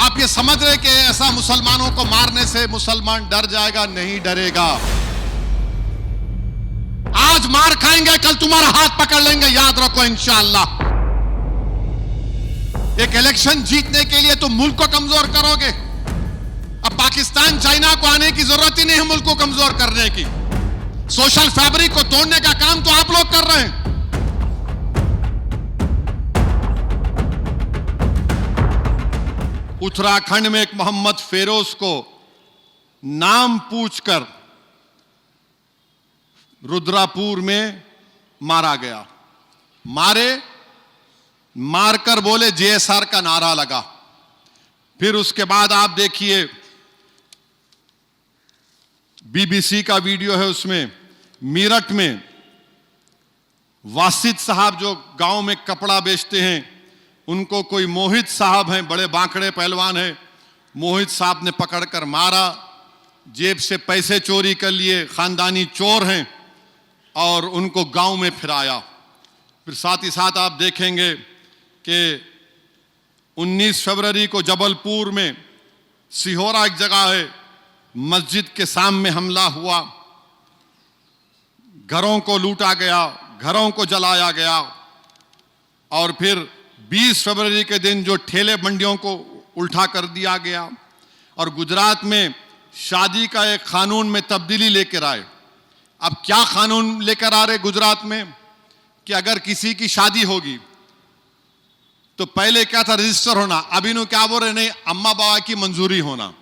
आप ये समझ रहे कि ऐसा मुसलमानों को मारने से मुसलमान डर जाएगा? नहीं डरेगा। आज मार खाएंगे, कल तुम्हारा हाथ पकड़ लेंगे, याद रखो इंशाअल्लाह। एक इलेक्शन जीतने के लिए तुम मुल्क को कमजोर करोगे। अब पाकिस्तान चाइना को आने की जरूरत ही नहीं है मुल्क को कमजोर करने की। सोशल फैब्रिक को तोड़ने का काम तो आप लोग कर रहे हैं। उत्तराखंड में एक मोहम्मद फेरोज को नाम पूछकर रुद्रापुर में मारा गया। मारकर बोले जेएसआर का नारा लगा। फिर उसके बाद आप देखिए बीबीसी का वीडियो है, उसमें मीरठ में वासिद साहब जो गांव में कपड़ा बेचते हैं, उनको कोई मोहित साहब हैं, बड़े बांकड़े पहलवान हैं, मोहित साहब ने पकड़कर मारा, जेब से पैसे चोरी कर लिए, खानदानी चोर हैं, और उनको गांव में फिराया। फिर साथ ही साथ आप देखेंगे कि 19 फरवरी को जबलपुर में सिहोरा एक जगह है, मस्जिद के सामने हमला हुआ, घरों को लूटा गया, घरों को जलाया गया। और फिर 20 फरवरी के दिन जो ठेले मंडियों को उल्टा कर दिया गया। और गुजरात में शादी का एक कानून में तब्दीली लेकर आए। अब क्या कानून लेकर आ रहे गुजरात में कि अगर किसी की शादी होगी तो पहले क्या था, रजिस्टर होना। अभी नु क्या बोल रहे, नहीं, अम्मा बाबा की मंजूरी होना।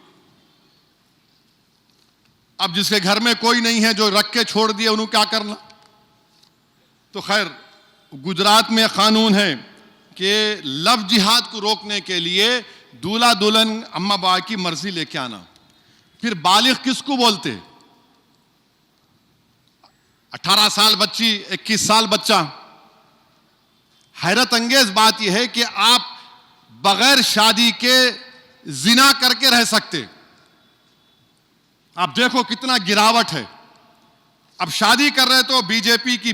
अब जिसके घर में कोई नहीं है, जो रख के छोड़ दिए, उन्हें क्या करना। तो खैर गुजरात में कानून है कि लव जिहाद को रोकने के लिए दूल्हा दुल्हन अम्मा बाबा की मर्जी लेके आना। फिर बालिग किसको बोलते? 18 साल बच्ची, 21 साल बच्चा। हैरत अंगेज बात यह है कि आप बगैर शादी के जिना करके रह सकते। आप देखो कितना गिरावट है। अब शादी कर रहे तो बीजेपी की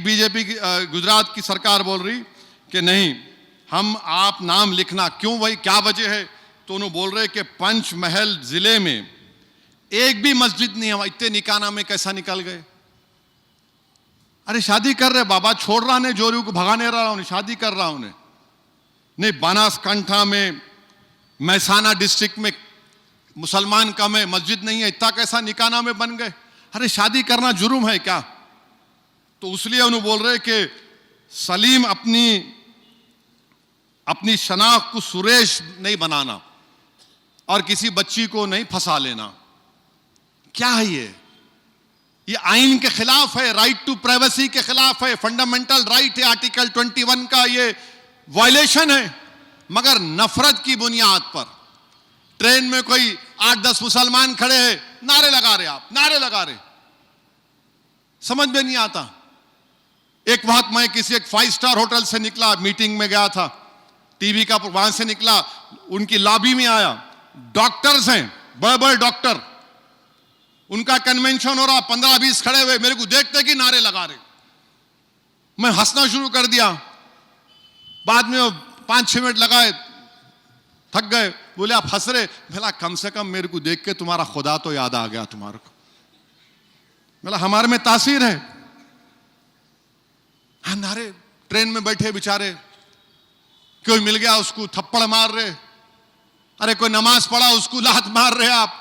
गुजरात की सरकार बोल रही कि नहीं, हम आप नाम लिखना। क्यों भाई, क्या वजह है? तो उन्होंने बोल रहे कि पंचमहल जिले में एक भी मस्जिद नहीं है, इतने निकाना में कैसा निकल गए। अरे शादी कर रहे बाबा, छोड़ रहा ने जोरू को, भगाने रहा उन्हें, शादी कर रहा उन्हें। नहीं, बनासकांठा में, महसाना डिस्ट्रिक्ट में मुसलमान कम है, मस्जिद नहीं है, इतना कैसा निकाना में बन गए। अरे शादी करना जुर्म है क्या? तो इसलिए उन्हें बोल रहे कि सलीम अपनी शनाख्त को सुरेश नहीं बनाना और किसी बच्ची को नहीं फंसा लेना। क्या है ये आइन के खिलाफ है, राइट टू प्राइवेसी के खिलाफ है, फंडामेंटल राइट है, आर्टिकल 21 का ये वायलेशन है। मगर नफरत की बुनियाद पर ट्रेन में कोई 8-10 मुसलमान खड़े हैं, नारे लगा रहे, आप नारे लगा रहे, समझ में नहीं आता। एक वक्त मैं किसी एक 5 स्टार होटल से निकला, मीटिंग में गया था, टीवी का, वहां से निकला, उनकी लॉबी में आया, डॉक्टर्स हैं, बड़े बड़े डॉक्टर, उनका कन्वेंशन हो रहा, 15-20 खड़े हुए, मेरे को देखते कि नारे लगा रहे। मैं हंसना शुरू कर दिया। बाद में 5-6 मिनट लगाए, थक गए, बोले आप हंस रहे। भला कम से कम मेरे को देख के तुम्हारा खुदा तो याद आ गया तुम्हारे को। बोला हमारे में तासीर है। हाँ, नारे, ट्रेन में बैठे बेचारे, कोई मिल गया उसको थप्पड़ मार रहे, अरे कोई नमाज पढ़ा उसको लात मार रहे। आप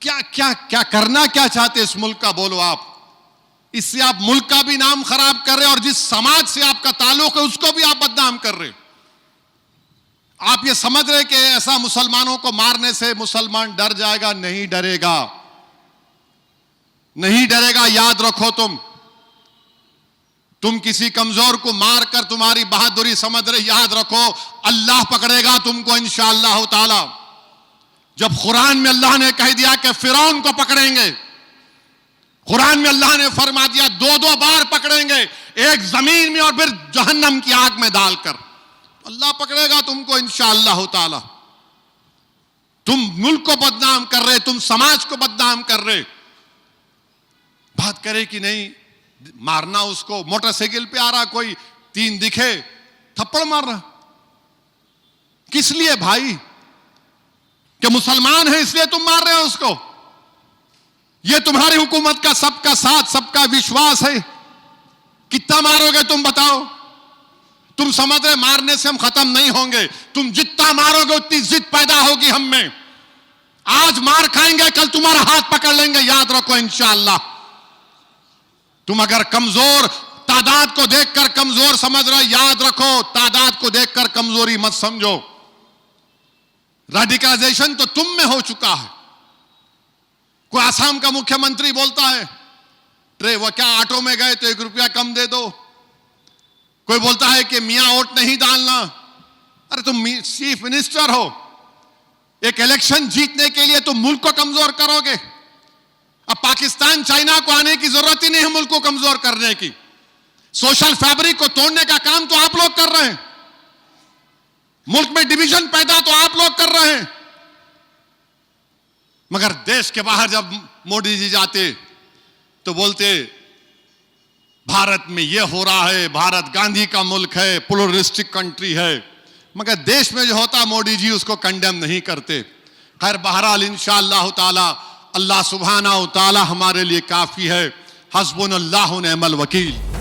क्या क्या क्या करना क्या चाहते इस मुल्क का, बोलो आप। इससे आप मुल्क का भी नाम खराब कर रहे और जिस समाज से आपका ताल्लुक है उसको भी आप बदनाम कर रहे। आप ये समझ रहे कि ऐसा मुसलमानों को मारने से मुसलमान डर जाएगा? नहीं डरेगा, नहीं डरेगा। याद रखो, तुम किसी कमजोर को मारकर तुम्हारी बहादुरी समझ रहे, याद रखो अल्लाह पकड़ेगा तुमको इंशाअल्लाह ताला। जब कुरान में अल्लाह ने कह दिया कि फिरौन को पकड़ेंगे, कुरान में अल्लाह ने फरमा दिया 2-2 बार पकड़ेंगे, एक जमीन में और फिर जहन्नम की आग में डालकर, अल्लाह पकड़ेगा तुमको इंशाअल्लाह ताला। तुम मुल्क को बदनाम कर रहे, तुम समाज को बदनाम कर रहे। बात करे कि नहीं मारना उसको, मोटरसाइकिल पे आ रहा कोई, 3 दिखे, थप्पड़ मार रहा। किस लिए भाई? कि मुसलमान है इसलिए तुम मार रहे हो उसको? यह तुम्हारी हुकूमत का सबका साथ सबका विश्वास है। कितना मारोगे तुम बताओ? तुम समझ रहे मारने से हम खत्म नहीं होंगे। तुम जितना मारोगे उतनी जिद पैदा होगी हम में। आज मार खाएंगे, कल तुम्हारा हाथ पकड़ लेंगे, याद रखो इंशाअल्लाह। तुम अगर कमजोर तादाद को देखकर कमजोर समझ रहे, याद रखो तादाद को देखकर कमजोरी मत समझो। रेडिकलाइजेशन तो तुम में हो चुका है। कोई आसाम का मुख्यमंत्री बोलता है वो क्या ऑटो में गए तो 1 रुपया कम दे दो। कोई बोलता है कि मियां वोट नहीं डालना। अरे तुम चीफ मिनिस्टर हो, एक इलेक्शन जीतने के लिए तुम मुल्क को कमजोर करोगे? अब पाकिस्तान चाइना को आने की जरूरत ही नहीं है मुल्क को कमजोर करने की। सोशल फैब्रिक को तोड़ने का काम तो आप लोग कर रहे हैं। मुल्क में डिवीजन पैदा तो आप लोग कर रहे हैं। मगर देश के बाहर जब मोदी जी जाते तो बोलते भारत में यह हो रहा है, भारत गांधी का मुल्क है, प्लूरलिस्टिक कंट्री है। मगर देश में जो होता मोदी जी उसको कंडेम नहीं करते। खैर बहरहाल इंशाअल्लाह ताला अल्लाह सुब्हानहू ताला हमारे लिए काफी है। हस्बुनल्लाहु निअमल वकील।